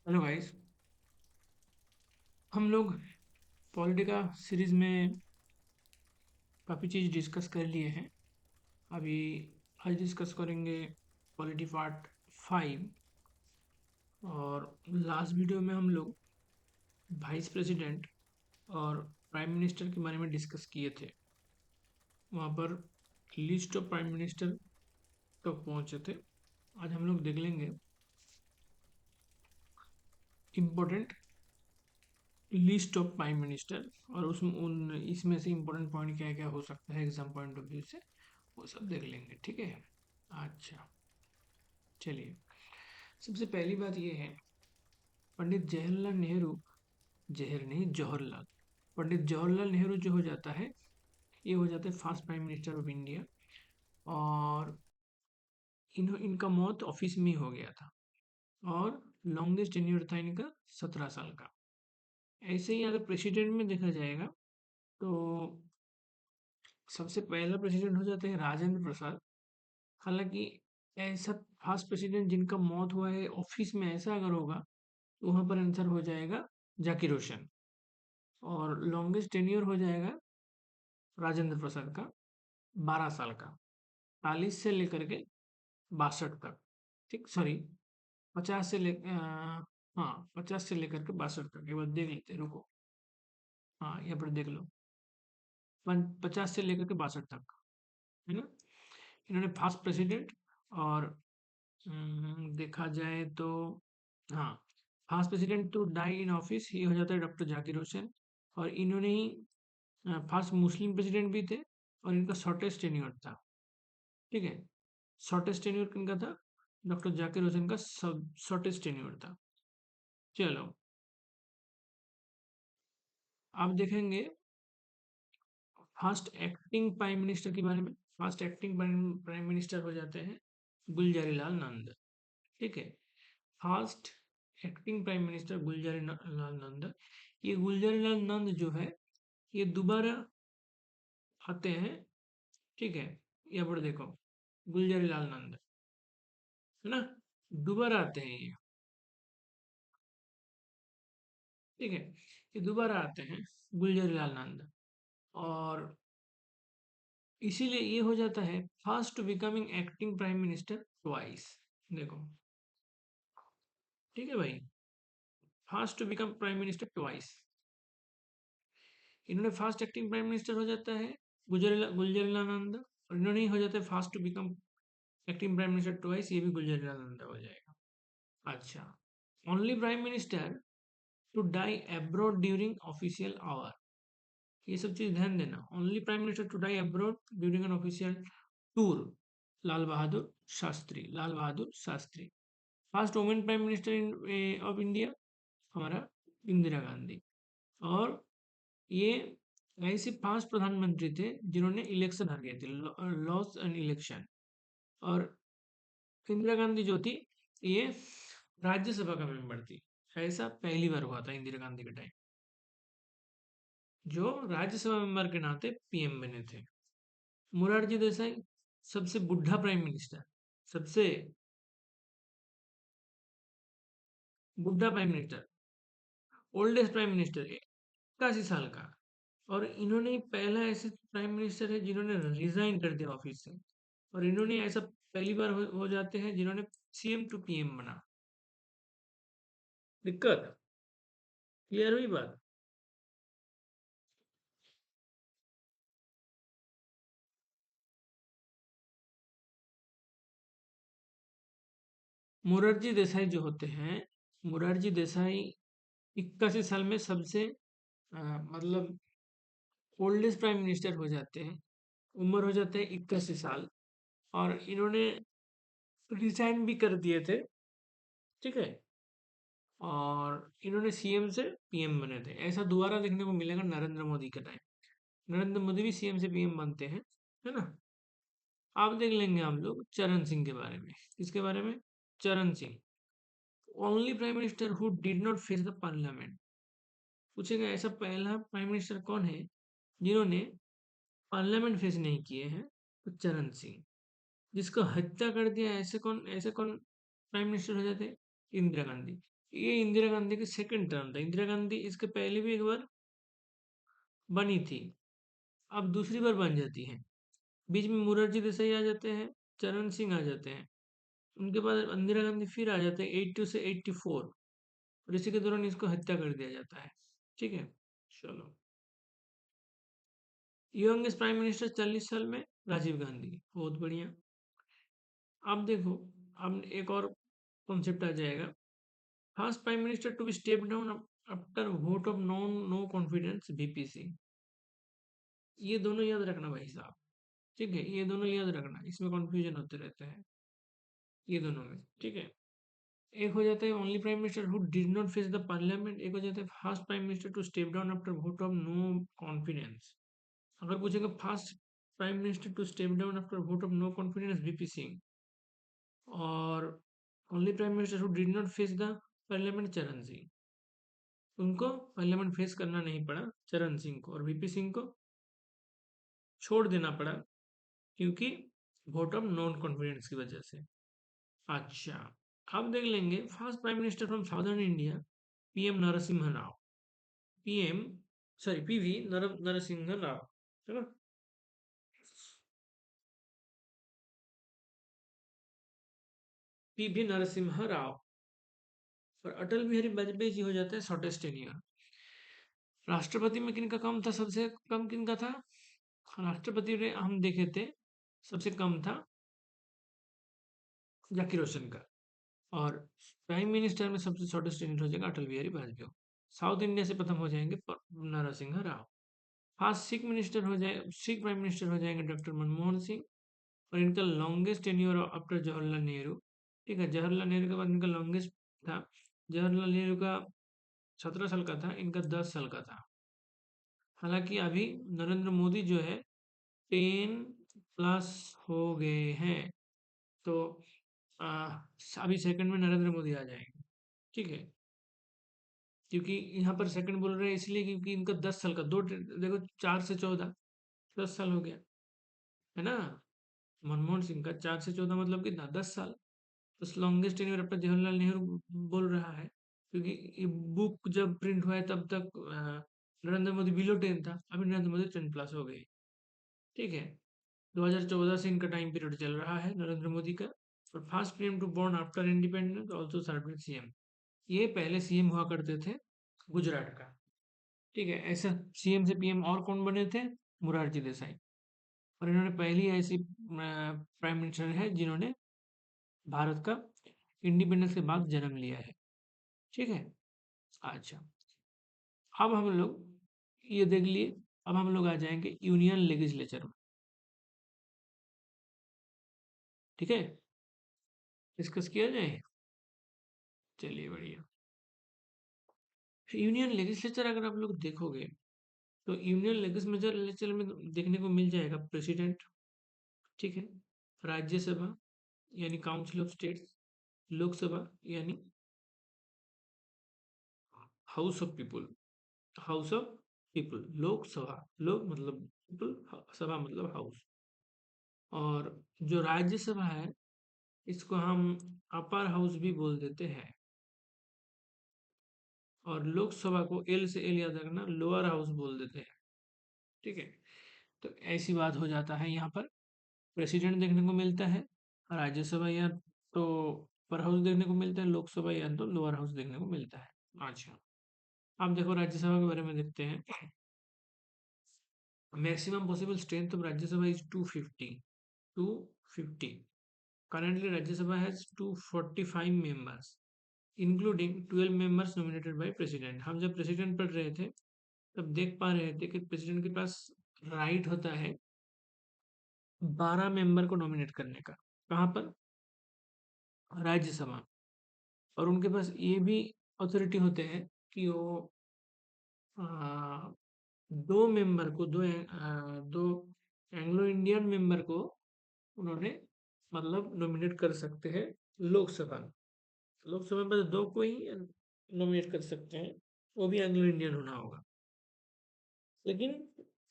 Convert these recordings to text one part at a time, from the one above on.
Hello guys. हम लोग पॉलिटिका series में काफ़ी चीज़ डिस्कस कर लिए हैं। अभी आज डिस्कस करेंगे पॉलिटी पार्ट 5। और लास्ट वीडियो में हम लोग वाइस प्रेसिडेंट और प्राइम मिनिस्टर के बारे में डिस्कस किए थे। वहाँ पर लिस्ट ऑफ प्राइम मिनिस्टर तक पहुँचे थे। आज हम लोग देख लेंगे important list of prime minister, और इसमें से इम्पोर्टेंट पॉइंट क्या क्या हो सकता है एग्जाम पॉइंट ऑफ व्यू से, वो सब देख लेंगे। ठीक है। अच्छा, चलिए। सबसे पहली बात ये है, पंडित जवाहरलाल नेहरू, जहर नहीं जवाहरलाल, पंडित जवाहरलाल नेहरू जो हो जाता है, ये हो जाते हैं first prime minister of India. और इनका मौत ऑफिस में ही हो गया था। और लॉन्गेस्ट टेन्योर था इनका 17 साल का। ऐसे ही अगर प्रेसिडेंट में देखा जाएगा तो सबसे पहला प्रेसिडेंट हो जाते हैं राजेंद्र प्रसाद। हालांकि ऐसा फर्स्ट प्रेसिडेंट जिनका मौत हुआ है ऑफिस में, ऐसा अगर होगा तो वहां पर आंसर हो जाएगा जाकिर रोशन। और लॉन्गेस्ट टेन्योर हो जाएगा राजेंद्र प्रसाद का, 12 साल का, 40 से लेकर के 62 तक। ठीक, सॉरी, 50 से ले हाँ, 50 से लेकर के 62 तक। एक बार देख लेते हैं, रुको। हाँ, यहाँ पर देख लो, 50 से लेकर के 62 तक, है ना। इन्होंने फर्स्ट प्रेसिडेंट। और देखा जाए तो, हाँ, first president to die in office ये हो जाता है डॉक्टर जाकिर हुसैन। और इन्होंने ही फर्स्ट मुस्लिम प्रेसिडेंट भी थे, और इनका शॉर्टेस्ट टेन्योर था। ठीक है। शॉर्टेस्ट टेन्योर किनका था? डॉक्टर जाकिर हुसैन का सब शॉर्टेस्ट टेन्योर था। चलो, अब देखेंगे फर्स्ट एक्टिंग प्राइम मिनिस्टर के बारे में। फर्स्ट एक्टिंग प्राइम मिनिस्टर हो जाते हैं गुलजारी लाल नंद। ठीक है। First acting prime minister Gulzari Lal Nanda. ये गुलजारी लाल नंद जो है, ये दोबारा आते हैं। ठीक है। यहाँ पर देखो, गुलजारी लाल नंद, है ना, दोबारा आते हैं ये। ठीक है। ये दोबारा आते हैं गुलजारी लाल नंद। और इसीलिए ये हो जाता है first becoming acting prime minister twice. देखो, ठीक है भाई, first to become prime minister twice. इन्होंने फर्स्ट एक्टिंग प्राइम मिनिस्टर हो जाता है गुलजारीलाल नंदा। और इन्होंने ही हो जाता है first to become acting prime minister twice, ये भी गुलजारीलाल नंदा हो जाएगा। अच्छा, only prime minister to die abroad during official hour. ये सब चीज ध्यान देना। Only prime minister to die abroad during an official tour, Lal Bahadur Shastri, Lal Bahadur Shastri. First women prime minister of India, हमारा इंदिरा गांधी। और ये ऐसे 5 प्रधानमंत्री थे जिन्होंने इलेक्शन हार गए थे, लॉस एन इलेक्शन। और इंदिरा गांधी जो थी, ये राज्यसभा का मेंबर थी। ऐसा पहली बार हुआ था इंदिरा गांधी के टाइम, जो राज्यसभा मेंबर के नाते पीएम बने थे। मोरारजी देसाई, सबसे बुढ़ा प्राइम मिनिस्टर, सबसे बुढ़ा prime minister, oldest prime minister, 81 साल का। और इन्होंने ही पहला ऐसे प्राइम मिनिस्टर है जिन्होंने रिजाइन कर दिया ऑफिस से। और इन्होंने ऐसा पहली बार हो जाते हैं जिन्होंने सीएम टू पीएम बना। दिक्कत क्लियर हुई बात? मोरारजी देसाई जो होते हैं, मोरारजी देसाई 81 साल में सबसे मतलब ओल्डेस्ट प्राइम मिनिस्टर हो जाते हैं। उम्र हो जाते हैं 81 साल। और इन्होंने रिजाइन भी कर दिए थे। ठीक है। और इन्होंने सीएम से पीएम बने थे। ऐसा दोबारा देखने को मिलेगा नरेंद्र मोदी के टाइम। नरेंद्र मोदी भी सीएम से पीएम बनते हैं, है ना। आप देख लेंगे हम लोग चरण सिंह के बारे में। किसके बारे में? चरण Singh, only prime minister who did not face the parliament. पूछेगा ऐसा पहला प्राइम मिनिस्टर कौन है जिन्होंने पार्लियामेंट फेस नहीं किए हैं? तो चरण सिंह। जिसको हत्या कर दिया, ऐसे कौन प्राइम मिनिस्टर हो जाते? इंदिरा गांधी। ये इंदिरा गांधी की सेकंड टर्म था। इंदिरा गांधी इसके पहले भी एक बार बनी थी, अब दूसरी बार बन जाती है। बीच में मुरारजी देसाई आ जाते हैं, चरण सिंह आ जाते हैं, उनके बाद इंदिरा गांधी फिर आ जाते हैं 82 से 84, और इसी के दौरान इसको हत्या कर दिया जाता है। ठीक है, चलो। यंगेस्ट प्राइम मिनिस्टर 40 साल में, राजीव गांधी। बहुत बढ़िया। अब देखो, अब एक और कॉन्सेप्ट आ जाएगा। First prime minister to be step down after vote of no confidence, VP Singh. ये दोनों याद रखना भाई साहब। ठीक है, ये दोनों याद रखना, इसमें कंफ्यूजन होते रहते हैं ये दोनों में। ठीक है, एक हो जाता है only prime minister who did not face the parliament, एक हो जाता है first prime minister to step down after vote of no confidence. अगर पूछेगा first prime minister to step down after vote of no confidence, VP Singh. और only prime minister who did not face the parliament, Charan Singh. उनको parliament face करना नहीं पड़ा, चरण सिंह को, और वीपी सिंह को छोड़ देना पड़ा क्योंकि वोट ऑफ नॉन कॉन्फिडेंस की वजह से। अच्छा, अब देख लेंगे first prime minister from southern India, PM Narasimha Rao. PM, sorry, PV Narasimha Rao, है ना। पीवी नरसिम्हा राव। और अटल बिहारी वाजपेयी जी हो जाते हैं शॉर्टेस्ट टेन्योर। राष्ट्रपति में किनका कम था, सबसे कम किनका था? राष्ट्रपति में हम देखे थे, सबसे कम था जाकिर रोशन का। और प्राइम मिनिस्टर में सबसे शॉर्टेस्ट टेन्योर हो जाएगा अटल बिहारी वाजपेयी। साउथ इंडिया से प्रथम हो जाएंगे नरसिंह राव। फास्ट सिख मिनिस्टर हो जाए, सिख प्राइम मिनिस्टर हो जाएंगे डॉक्टर मनमोहन सिंह। और इनका longest tenure after Jawaharlal Nehru. ठीक है, जवाहरलाल नेहरू के बाद इनका लॉन्गेस्ट था। जवाहरलाल नेहरू का 17 साल का था, इनका 10 साल का था। हालांकि अभी नरेंद्र मोदी जो है 10+ हो गए हैं, तो आ, अभी सेकंड में नरेंद्र मोदी आ जाएंगे। ठीक है, क्योंकि यहाँ पर सेकंड बोल रहे हैं इसलिए क्योंकि इनका 10 साल का, देखो 4 से 14, 10 साल हो गया, है ना। मनमोहन सिंह का 4 से 14 मतलब कितना, 10 साल। तो लॉन्गेस्ट टेन्योर अपना जवाहरलाल नेहरू बोल रहा है, क्योंकि ये बुक जब प्रिंट हुआ है तब तक नरेंद्र मोदी बिलो 10 था, अभी नरेंद्र मोदी 10+ हो गए। ठीक है, 2014 से इनका टाइम पीरियड चल रहा है नरेंद्र मोदी का। और first PM to born after independence, also serve as CM. ये पहले सीएम हुआ करते थे गुजरात का। ठीक है, ऐसा सीएम से पीएम और कौन बने थे? मुरारजी देसाई। और इन्होंने पहली ऐसी प्राइम मिनिस्टर है जिन्होंने भारत का इंडिपेंडेंस के बाद जन्म लिया है। ठीक है, अच्छा। अब हम लोग ये देख लिए, अब हम लोग आ जाएंगे यूनियन लेजिस्लेचर में। ठीक है, डिस्कस किया जाए। चलिए, बढ़िया। यूनियन लेजिस्लेचर अगर आप लोग देखोगे, तो यूनियन लेजिस्लेचर में देखने को मिल जाएगा प्रेसिडेंट। ठीक है, राज्यसभा यानी काउंसिल ऑफ स्टेट्स, लोकसभा यानी house of people, house of people, Lok Sabha, लोक मतलब पीपुल, सभा मतलब हाउस। और जो राज्यसभा है, इसको हम अपर हाउस भी बोल देते हैं। और लोकसभा को एल से एल याद रखना, लोअर हाउस बोल देते हैं। ठीक है, तो ऐसी बात हो जाता है यहाँ पर। प्रेसिडेंट देखने को मिलता है, राज्यसभा या तो अपर हाउस देखने को मिलता है, लोकसभा या तो लोअर हाउस देखने को मिलता है। अच्छा, अब देखो राज्यसभा के बारे में देखते हैं। Maximum possible strength of Rajya Sabha is 250। 250। Currently, Rajya Sabha has 245 members, including 12 members nominated by president। हम जब प्रेसिडेंट पढ़ रहे थे तब देख पा रहे थे कि प्रेसिडेंट के पास राइट होता है 12 मेंबर को नॉमिनेट करने का। कहाँ पर? राज्यसभा। और उनके पास ये भी अथॉरिटी होते हैं कि वो आ, दो मेंबर को, दो एंग्लो इंडियन मेंबर को उन्होंने मतलब नॉमिनेट कर सकते हैं लोकसभा में। लोकसभा में दो को ही नॉमिनेट कर सकते हैं, वो भी एंग्लो इंडियन होना होगा। लेकिन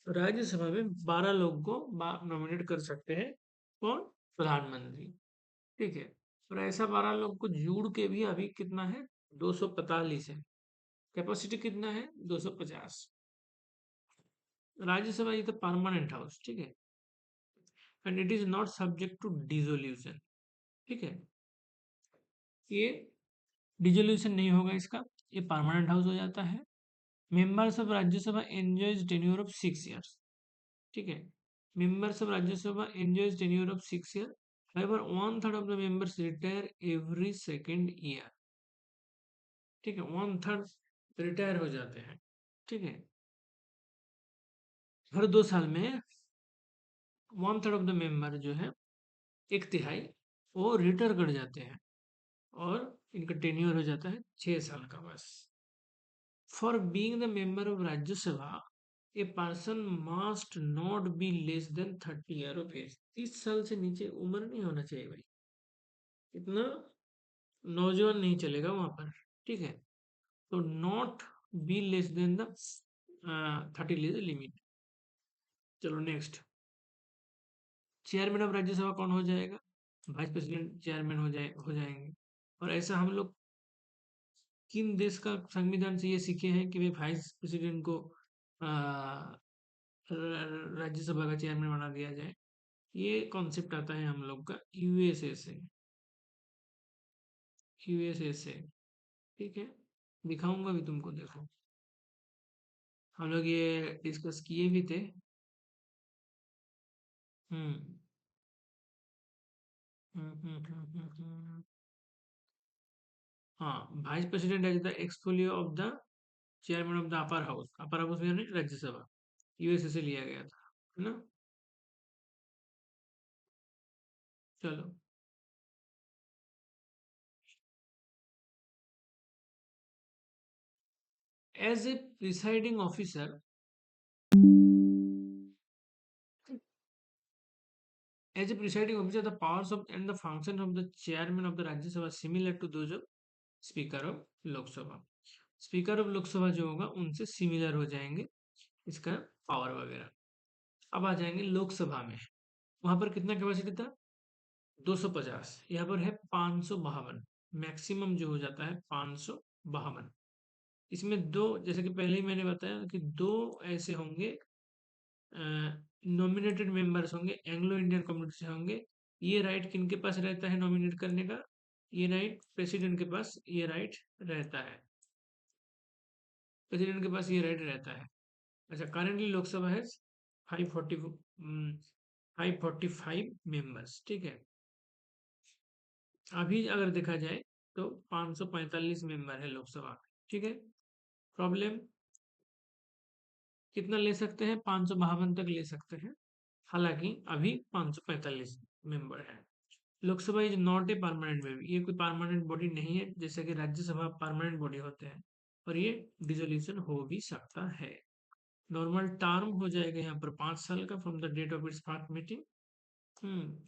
राज्यसभा में 12 लोग को नॉमिनेट कर सकते हैं। कौन? प्रधानमंत्री। ठीक है, और ऐसा 12 लोग को जोड़ के भी अभी कितना है? 245 है। कैपेसिटी कितना है? 250। Rajya Sabha is the permanent house, ठीक है, and it is not subject to dissolution, ठीक है। ये डिसोल्यूशन नहीं होगा इसका, ये परमानेंट हाउस हो जाता है। Members of Rajya Sabha enjoys tenure of 6 years, ठीक है। Members of Rajya Sabha enjoys tenure of 6 years। However, 1/3 of the members retire every second year, ठीक है, 1/3 रिटायर हो जाते हैं, ठीक है। हर 2 साल में 1/3 ऑफ द मेंबर जो है, 1/3 वो रिटायर कर जाते हैं, और इनका टेन्योर हो जाता है 6 साल का बस। For being the member of Rajya Sabha a person must not be less than 30 years of age. 30 साल से नीचे उम्र नहीं होना चाहिए भाई, इतना नौजवान नहीं चलेगा वहां पर, ठीक है। तो not be less then the 30 limit. चलो नेक्स्ट, चेयरमैन ऑफ राज्यसभा कौन हो जाएगा? वाइस प्रेसिडेंट चेयरमैन हो जाएंगे। और ऐसा हम लोग किन देश का संविधान से ये सीखे हैं कि भाई वाइस प्रेसिडेंट को राज्यसभा का चेयरमैन बना दिया जाए? ये कॉन्सेप्ट आता है हम लोग का यूएसए से, यूएसए से, ठीक है। दिखाऊंगा भी तुमको, देखो हम लोग ये डिस्कस किए भी थे। हम्म हाँ, vice president as the ex officio of the chairman of the upper house यानी राज्यसभा, यूएसए से लिया गया था, है ना। चलो, as a presiding officer, as a presiding officer, the powers of and the functions of the chairman of the Rajya Sabha similar to those of speaker of Lok Sabha. Speaker of Lok Sabha जो होगा उनसे सिमिलर हो जाएंगे इसका पावर वगैरह। अब आ जाएंगे लोकसभा में, वहां पर कितना कैपेसिटी था? 250, यहाँ पर है 552, मैक्सिमम जो हो जाता है 552। इसमें दो, जैसे कि पहले ही मैंने बताया कि दो ऐसे होंगे नॉमिनेटेड मेंबर्स होंगे, एंग्लो इंडियन कम्युनिटी से होंगे। ये राइट किनके पास रहता है नॉमिनेट करने का? ये राइट प्रेसिडेंट के पास ये राइट रहता है, प्रेसिडेंट के पास ये राइट रहता है। अच्छा, करेंटली लोकसभा है 545 मेंबर्स, ठीक है। अभी अगर देखा जाए तो 545 मेंबर है लोकसभा में, ठीक है। प्रॉब्लम कितना ले सकते हैं? 552 तक ले सकते हैं, हालांकि अभी 545 मेंबर है। Lok Sabha is not a permanent body, ये कोई परमानेंट बॉडी नहीं है, जैसे कि राज्यसभा परमानेंट बॉडी होते हैं, और ये डिसोल्यूशन हो भी सकता है। नॉर्मल टर्म हो जाएगा यहाँ पर 5 साल का from the date of its first meeting.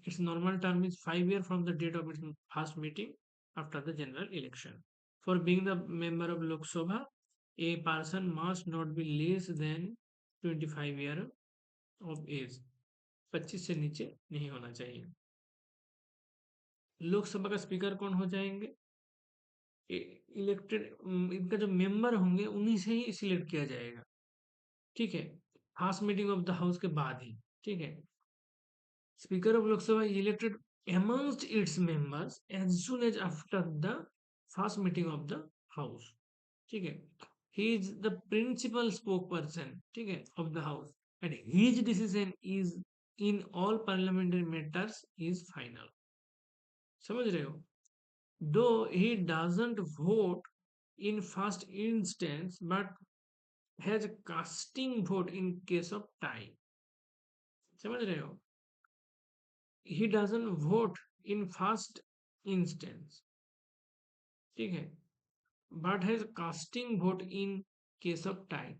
Its normal term is 5 years from the date of its first meeting after the general election. For being the member of Lok Sabha a person must not be less than 25 years of age, 25 से नीचे नहीं होना चाहिए। लोकसभा का speaker कौन हो जाएंगे? Elected, इनका जो मेंबर होंगे उन्हीं से ही सिलेक्ट किया जाएगा, ठीक है, first meeting of the house के बाद ही, ठीक है। Speaker of Lok Sabha elected amongst its members as soon as after the first meeting of the house, ठीक है। he is the principal spokesperson, ठीक है, of the house, and his decision is in all parliamentary matters is final। समझ रहे हो? though he doesn't vote in first instance but has a casting vote in case of tie। समझ रहे हो? he doesn't vote in first instance, ठीक है, but has casting vote in case of tie।